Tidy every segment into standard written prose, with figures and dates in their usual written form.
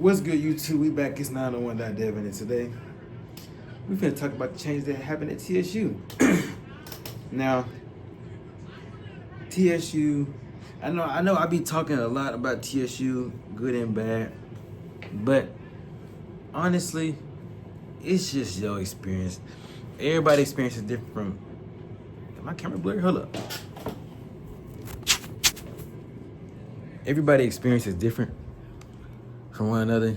What's good, YouTube? We back. It's 901 Devin, and today we finna talk about the change that happened at TSU. Now, TSU, I know I be talking a lot about TSU, good and bad, but honestly, it's just your experience. Everybody's experience is different from. My camera blurry? Hold up. Everybody's experience is different from one another.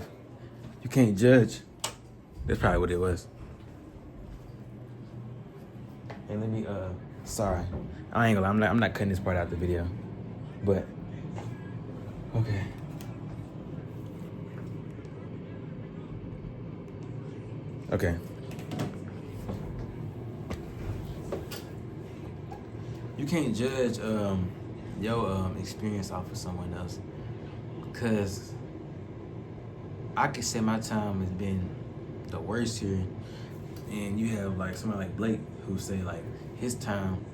You can't judge. That's probably what it was. And let me sorry. I ain't gonna lie, I'm not cutting this part out of the video. But okay. Okay. You can't judge your experience off of someone else. Cause I could say my time has been the worst here, and you have like somebody like Blake who say like his time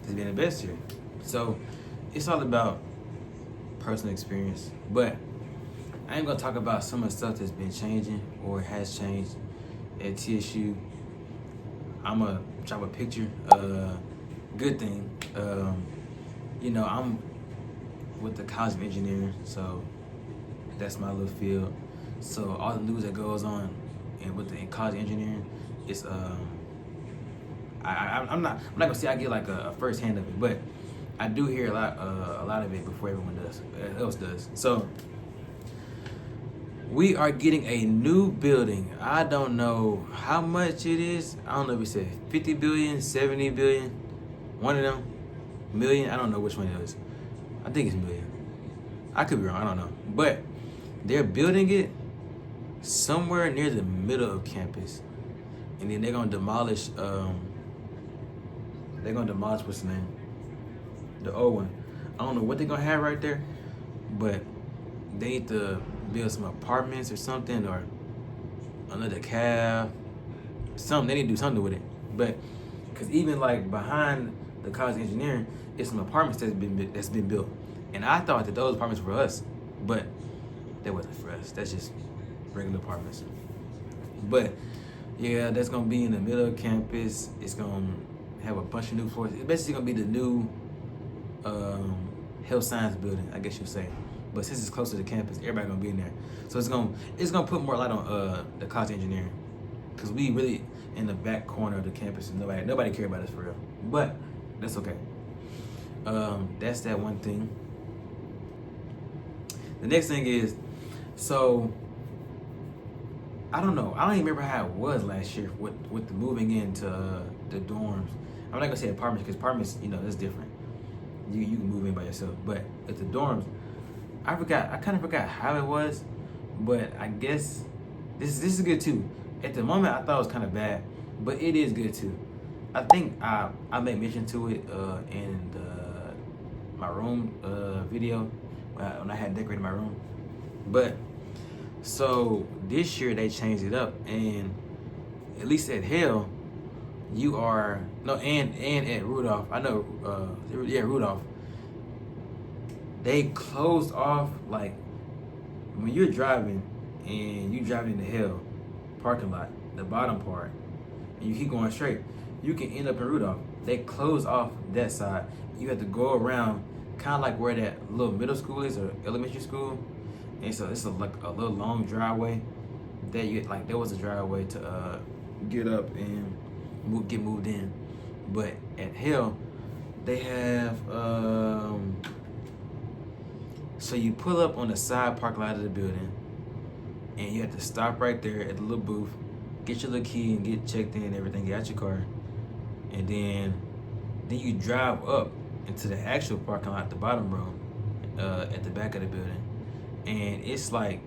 has been the best here. So it's all about personal experience. But I ain't gonna talk about some of the stuff that's been changing or has changed at TSU. I'm gonna drop a picture. Good thing. I'm with the College of Engineering, so that's my little field. So all the news that goes on and with the College of Engineering, it's I'm not gonna say I get like a first hand of it, but I do hear a lot of it before everyone else does. So we are getting a new building. I don't know how much it is. I don't know if we said 50 billion, 70 billion, one of them, million. I don't know which one it is. I think it's million. I could be wrong. I don't know. But they're building it somewhere near the middle of campus, and then they're gonna demolish. What's the name? The old one. I don't know what they're gonna have right there, but they need to build some apartments or something, or another cab. Something they need to do something with it. But because even like behind the College of Engineering, it's some apartments that's been built, and I thought that those apartments were us, but that wasn't for us. That's just regular apartments. But yeah, that's gonna be in the middle of campus. It's gonna have a bunch of new floors. It's basically gonna be the new health science building, I guess you'd say. But since it's closer to campus, everybody gonna be in there. So it's gonna put more light on the College of Engineering, because we really in the back corner of the campus, and nobody care about us for real. But that's okay. That's that one thing. The next thing is, so I don't know. I don't even remember how it was last year with the moving into the dorms. I'm not gonna say apartments, because apartments, that's different. You can move in by yourself. But at the dorms, I kind of forgot how it was, but I guess this is good too. At the moment, I thought it was kind of bad, but it is good too. I think I made mention to it in my room video when I had decorated my room. But so this year they changed it up, and at least at Hale, and at Rudolph. I know, Rudolph. They closed off, like when you're driving and you driving in the Hale parking lot, the bottom part, and you keep going straight, you can end up in Rudolph. They close off that side. You have to go around, kind of like where that little middle school is or elementary school. And so it's like a little long driveway. There was a driveway to get up and get moved in. But at Hale, they have so you pull up on the side parking lot of the building, and you have to stop right there at the little booth, get your little key and get checked in and everything, get out your car, and then you drive up into the actual parking lot, the bottom row, at the back of the building, and it's like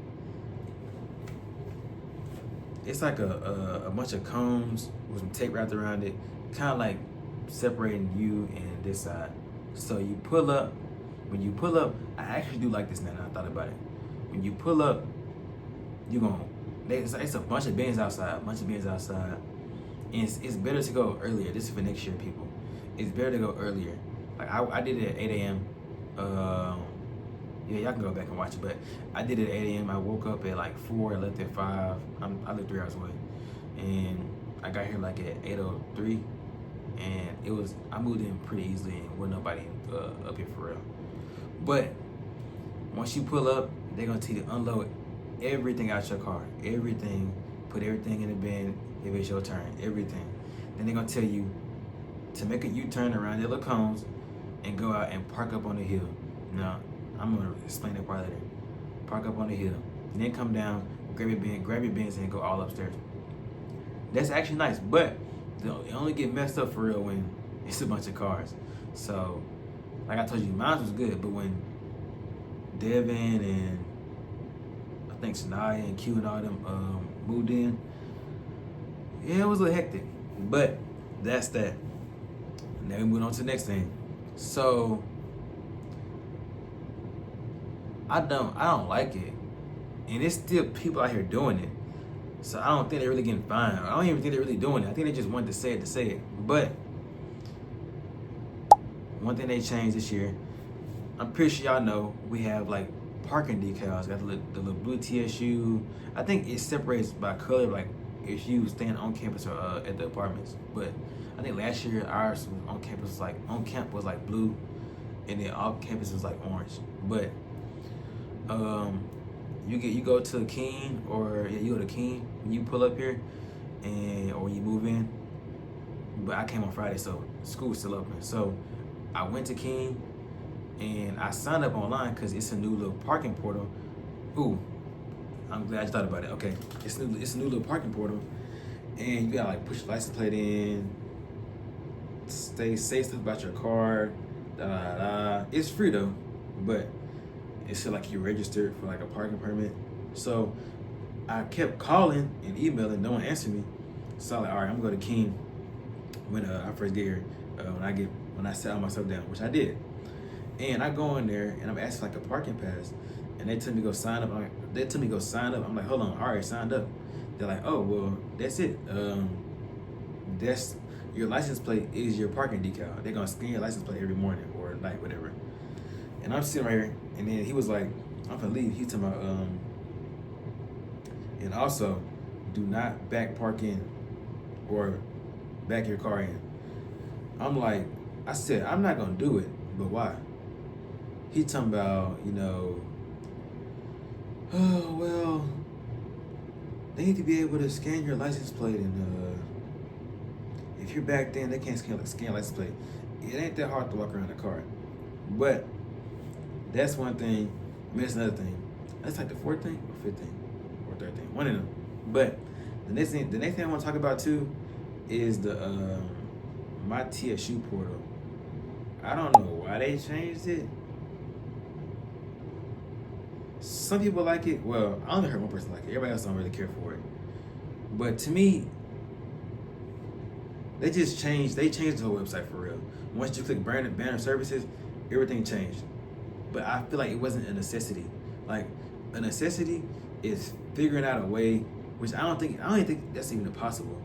a bunch of cones with some tape wrapped around it, kind of like separating you and this side. So you pull up. When you pull up, I actually do like this now. I thought about it. When you pull up, it's a bunch of bins outside, and it's better to go earlier. This is for next year, people. It's better to go earlier. Like I did it at 8 a.m. Yeah, y'all can go back and watch it. But I did it at 8 a.m. I woke up at like 4, I left at 5. I live 3 hours away. And I got here like at 8:03. And I moved in pretty easily and wasn't nobody up here for real. But once you pull up, they're gonna tell you to unload everything out your car. Everything. Put everything in the bin if it's your turn. Everything. Then they're gonna tell you to make a U-turn around the little cones and go out and park up on the hill. Now, I'm gonna explain that part later. Park up on the hill. And then come down, grab your bins and go all upstairs. That's actually nice, but it only get messed up for real when it's a bunch of cars. So, like I told you, mine was good, but when Devin and I think Sanaya and Q and all them moved in, yeah, it was a little hectic. But that's that. Now we move on to the next thing. So I don't like it. And there's still people out here doing it. So I don't think they're really getting fined. I don't even think they're really doing it. I think they just wanted to say it. But one thing they changed this year, I'm pretty sure y'all know, we have like parking decals. Got the little blue TSU. I think it separates by color, like if you staying on campus or at the apartments. But I think last year ours on campus was like blue, and then off campus was like orange. But you go to Keene or you go to Keene when you pull up here, or you move in. But I came on Friday, so school was still open. So I went to Keene and I signed up online because it's a new little parking portal. Ooh, I'm glad you thought about it. Okay, it's a new little parking portal, and you gotta like push your license plate in, say stuff about your car, It's free though, but it said like you registered for like a parking permit. So I kept calling and emailing, no one answered me. So I'm like, all right, I'm gonna go to Keene when I first get here. When I settle myself down, which I did. And I go in there and I'm asking for like a parking pass, and they tell me go sign up. I'm like, hold on, I already signed up. They're like, oh well, that's it. That's your license plate is your parking decal. They're gonna scan your license plate every morning or night, whatever. And I'm sitting right here, and then he was like, I'm gonna leave. He's talking about and also do not back park in or back your car in. I'm like, I said, I'm not gonna do it, but why? He talking about, oh well, they need to be able to scan your license plate, and if you're back then, they can't scan license plate. It ain't that hard to walk around the car. But that's one thing. I mean, that's another thing. That's like the fourth thing or fifth thing or third thing. One of them. But the next thing I want to talk about too is the my TSU portal. I don't know why they changed it. Some people like it. Well, I only heard one person like it. Everybody else don't really care for it. But to me, they changed the whole website for real. Once you click banner services, everything changed. But I feel like it wasn't a necessity. Like, a necessity is figuring out a way, which I don't even think that's even possible.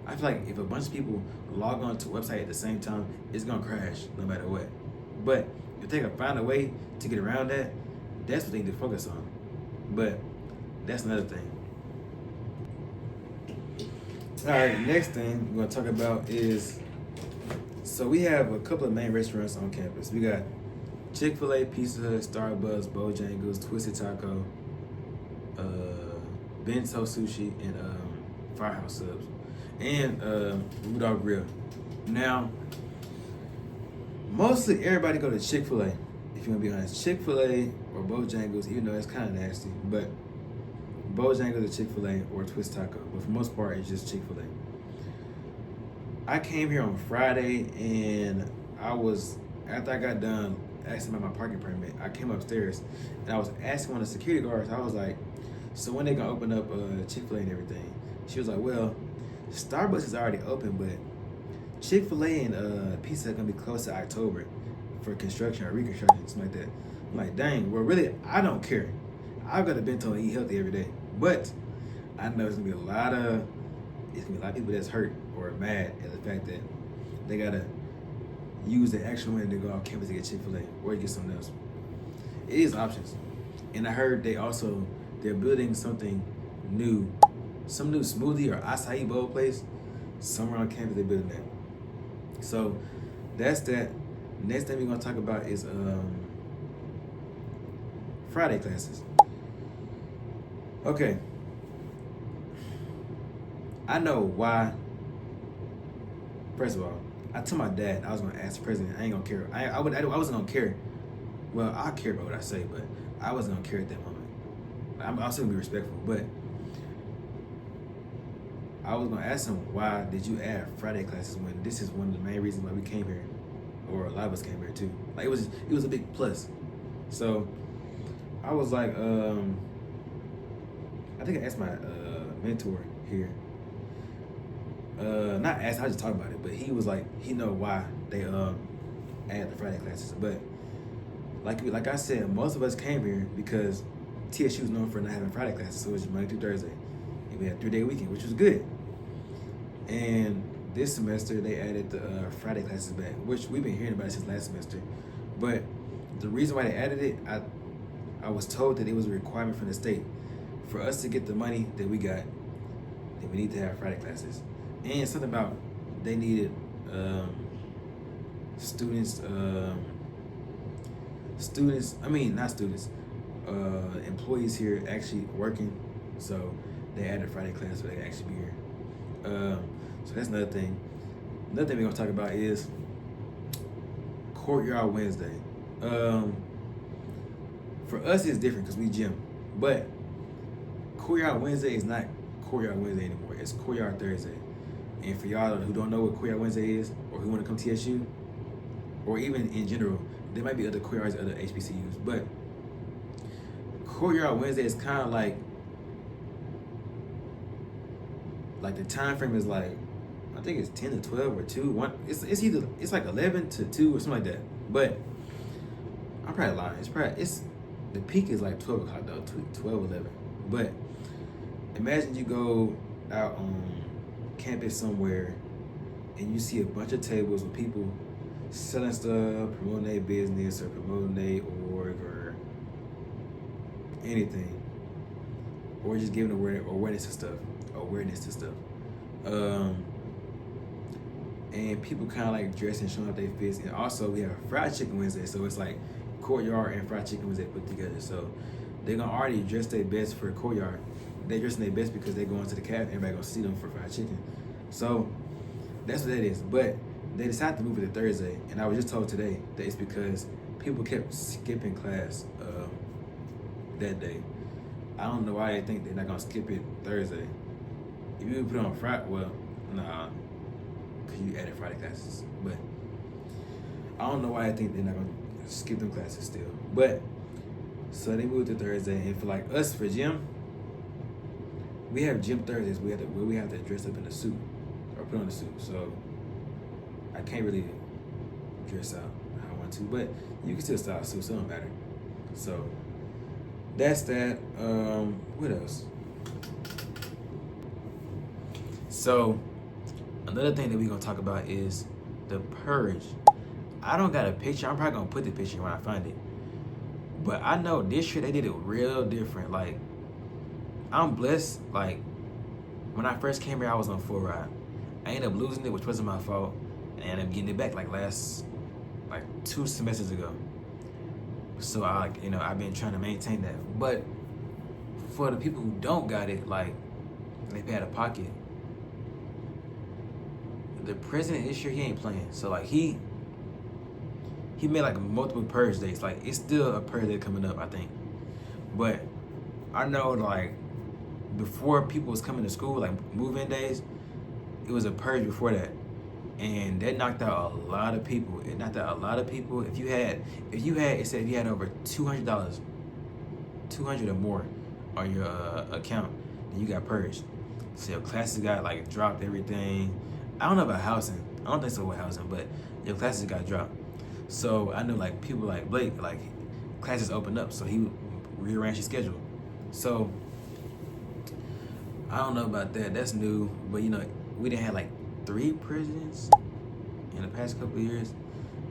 I feel like if a bunch of people log on to a website at the same time, it's gonna crash no matter what. But if they can find a way to get around that, that's what they need to focus on. But that's another thing. All right, next thing we're gonna talk about is, so we have a couple of main restaurants on campus. We got Chick-fil-A, Pizza Hut, Starbucks, Bojangles, Twisted Taco, Bento Sushi, and Firehouse Subs, and Rudolph Grill. Now, mostly everybody go to Chick-fil-A, if you want to be honest. Chick-fil-A or Bojangles, even though it's kind of nasty, but Bojangles or Chick-fil-A or Twisted Taco. But for the most part, it's just Chick-fil-A. I came here on Friday, and after I got done asking about my parking permit, I came upstairs and I was asking one of the security guards, I was like, so when they gonna open up Chick-fil-A and everything? She was like, well, Starbucks is already open, but Chick-fil-A and Pizza Hut gonna be closed to October for construction or reconstruction, something like that. I'm like, dang, well really, I don't care. I've got a bento and eat healthy every day. But I know there's gonna be a lot of people that's hurt or mad at the fact that they gotta use the extra money to go off campus to get Chick-fil-A or get something else. It is options. And I heard they're building something new, some new smoothie or acai bowl place somewhere on campus. They're building that. So that's that. Next thing we're gonna talk about is Friday classes. Okay. I know why. First of all, I told my dad I was gonna ask the president. I ain't gonna care. I wasn't gonna care. Well, I care about what I say, but I wasn't gonna care at that moment. I'm still gonna be respectful, but I was gonna ask him, why did you add Friday classes when this is one of the main reasons why we came here, or a lot of us came here too. Like it was a big plus. So I was like, I think I asked my mentor here. Not asked, I just talked about it, but he was like, he know why they add the Friday classes. But like I said, most of us came here because TSU is known for not having Friday classes, so it was Monday through Thursday. And we had 3-day weekend, which was good. And this semester they added the Friday classes back, which we've been hearing about it since last semester. But the reason why they added it, I was told that it was a requirement from the state. For us to get the money that we got, then we need to have Friday classes. And something about they needed employees here actually working. So they added Friday class so they can actually be here. So that's another thing. Another thing we're gonna talk about is Courtyard Wednesday. For us it's different because we gym, but Courtyard Wednesday is not Courtyard Wednesday anymore. It's Courtyard Thursday. And for y'all who don't know what Courtyard Wednesday is, or who want to come to TSU, or even in general, there might be other courtyards, other HBCUs, but Courtyard Wednesday is kind of like the time frame is like, I think it's 10 to 12 or 2. It's like 11 to 2 or something like that. But I'm probably lying. It's the peak is like 12 o'clock though, 12, 11. But imagine you go out on campus somewhere and you see a bunch of tables with people selling stuff, promoting their business or promoting their org or anything, or just giving awareness to stuff. And people kind of like dress and showing up their fits. And also we have Fried Chicken Wednesday, so it's like Courtyard and Fried Chicken Wednesday put together. So they're gonna already dress their best for Courtyard. They're dressing their best because they're going to the cafe. Everybody gonna see them for fried chicken. So that's what that is. But they decided to move it to Thursday, and I was just told today that it's because people kept skipping class that day. I don't know why they think they're not gonna skip it Thursday. If you put it on Friday, well, nah, because you added Friday classes. But I don't know why I think they're not gonna skip them classes still. But so they moved to Thursday, and for like us for gym, we have gym Thursdays where we have to dress up in a suit or put on a suit. So I can't really dress out how I want to, but you can still style a suit, so it don't matter. So that's that. What else? So another thing that we're gonna talk about is the purge. I don't got a picture. I'm probably gonna put the picture when I find it. But I know this year they did it real different. Like, I'm blessed. Like, when I first came here, I was on full ride. I ended up losing it, which wasn't my fault. And I ended up getting it back like 2 semesters ago. So I've been trying to maintain that. But for the people who don't got it, like, they pay out of pocket. The president this year, he ain't playing. So like he made like multiple purge days. Like, it's still a purge day coming up, I think. But I know, like, before people was coming to school, like move-in days, it was a purge before that. And that knocked out a lot of people. It knocked out a lot of people. If you had over $200, 200 or more on your account, then you got purged. So your classes got like dropped, everything. I don't know about housing. I don't think so with housing, but your classes got dropped. So I know like people like Blake, like classes opened up, so he rearranged his schedule. So I don't know about that. That's new, but we didn't have like 3 presidents in the past couple of years,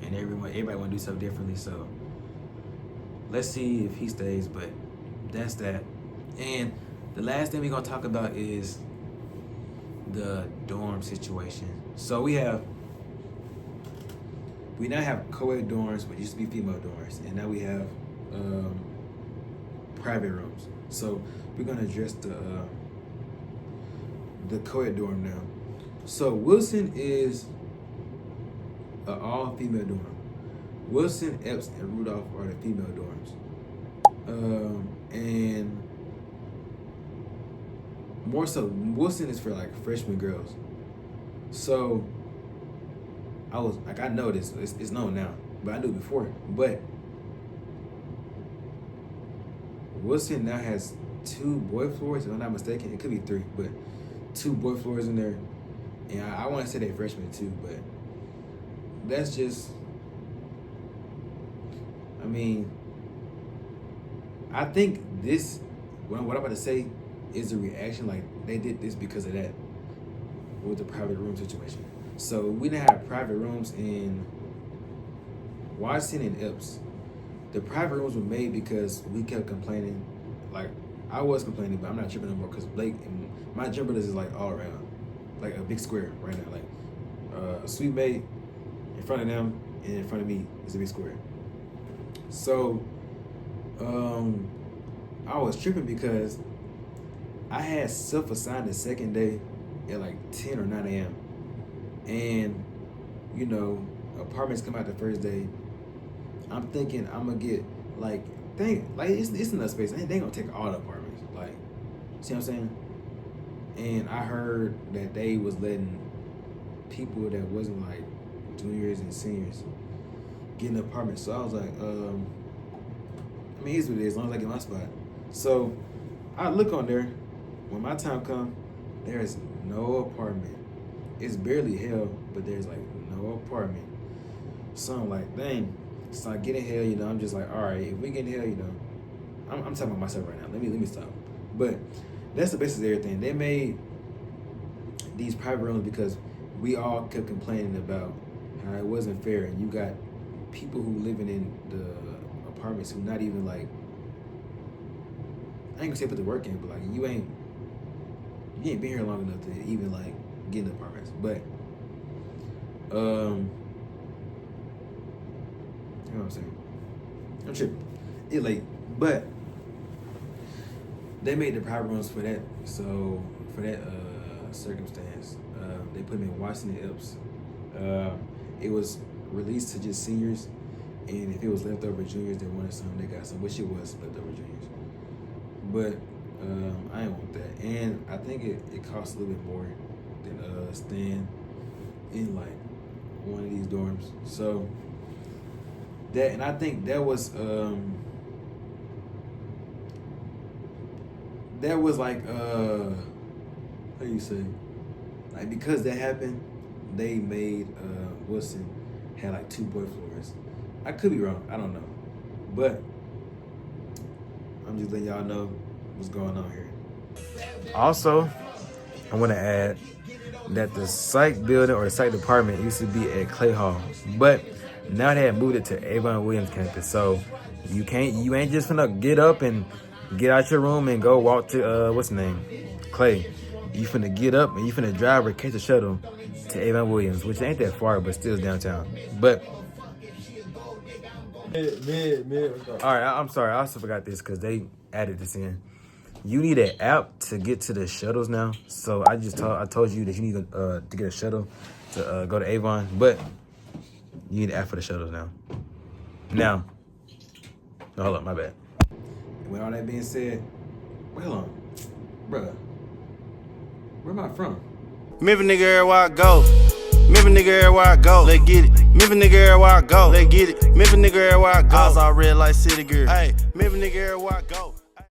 and everybody want to do stuff differently. So let's see if he stays. But that's that. And the last thing we're gonna talk about is the dorm situation. So we now have co-ed dorms, but used to be female dorms, and now we have private rooms. So we're gonna address the co-ed dorm now. So Wilson is an all-female dorm. Wilson, Epps, and Rudolph are the female dorms. And more so, Wilson is for like freshman girls. So I know this, it's known now, but I knew it before. But Wilson now has 2 boy floors, if I'm not mistaken. It could be 3, but 2 boy floors in there. And I want to say they're freshmen too, but that's just, I mean, I think this, what I'm about to say is a reaction, like they did this because of that, with the private room situation. So we didn't have private rooms in Washington and Epps. The private rooms were made because we kept complaining. Like, I was complaining, but I'm not tripping no more because Blake and my gym brothers is like all around, like a big square right now. Like Sweet Mate in front of them and in front of me is a big square. So I was tripping because I had self-assigned the second day at like 10 or 9 a.m. And, you know, apartments come out the first day. I'm thinking I'm gonna get like, it's enough space. They ain't gonna take all the apartments. Like, see what I'm saying? And I heard that they was letting people that wasn't like juniors and seniors get in the apartments. So I was like, I mean, it's what it is, as long as I get my spot. So I look on there. When my time comes, there is no apartment. It's barely hell, but there's like no apartment. So I'm like, dang. So I get in hell, you know, I'm just like, all right, if we get in hell, you know, I'm talking about myself right now. Let me stop. But that's the basis of everything. They made these private rooms because we all kept complaining about how it wasn't fair, and you got people who living in the apartments who not even like, I ain't gonna say put the work in, but like you ain't been here long enough to even like get in the apartments. But you know what I'm saying? I'm tripping. It late, but they made the private rooms for that. So for that circumstance, they put me in Washington Epps. It was released to just seniors, and if it was leftover juniors that wanted some, they got some, which it was leftover juniors. But I didn't want that, and I think it costs a little bit more than staying in like one of these dorms. So that, and I think that was like how do you say, like, because that happened, they made Wilson had like 2 boy floors. I could be wrong, I don't know, but I'm just letting y'all know what's going on here. Also, I want to add that the psych building or the psych department used to be at Clay Hall, but now they have moved it to Avon Williams campus. So you ain't just finna get up and get out your room and go walk to what's the name, Clay. You finna get up and you finna drive or catch a shuttle to Avon Williams, which ain't that far, but still is downtown. But all right, I'm sorry, I also forgot this because they added this in. You need an app to get to the shuttles now. So I told you that you need to get a shuttle to go to Avon, but you need an app for the shuttles now. No, hold up, my bad. With all that being said, well, hold on, brother, where am I from? Remember nigga everywhere I go. Remember nigga everywhere I go. Let's get it. Remember nigga everywhere I go. Let's get it. Remember nigga everywhere I go. I was all red like city girl. Hey, remember nigga everywhere I go.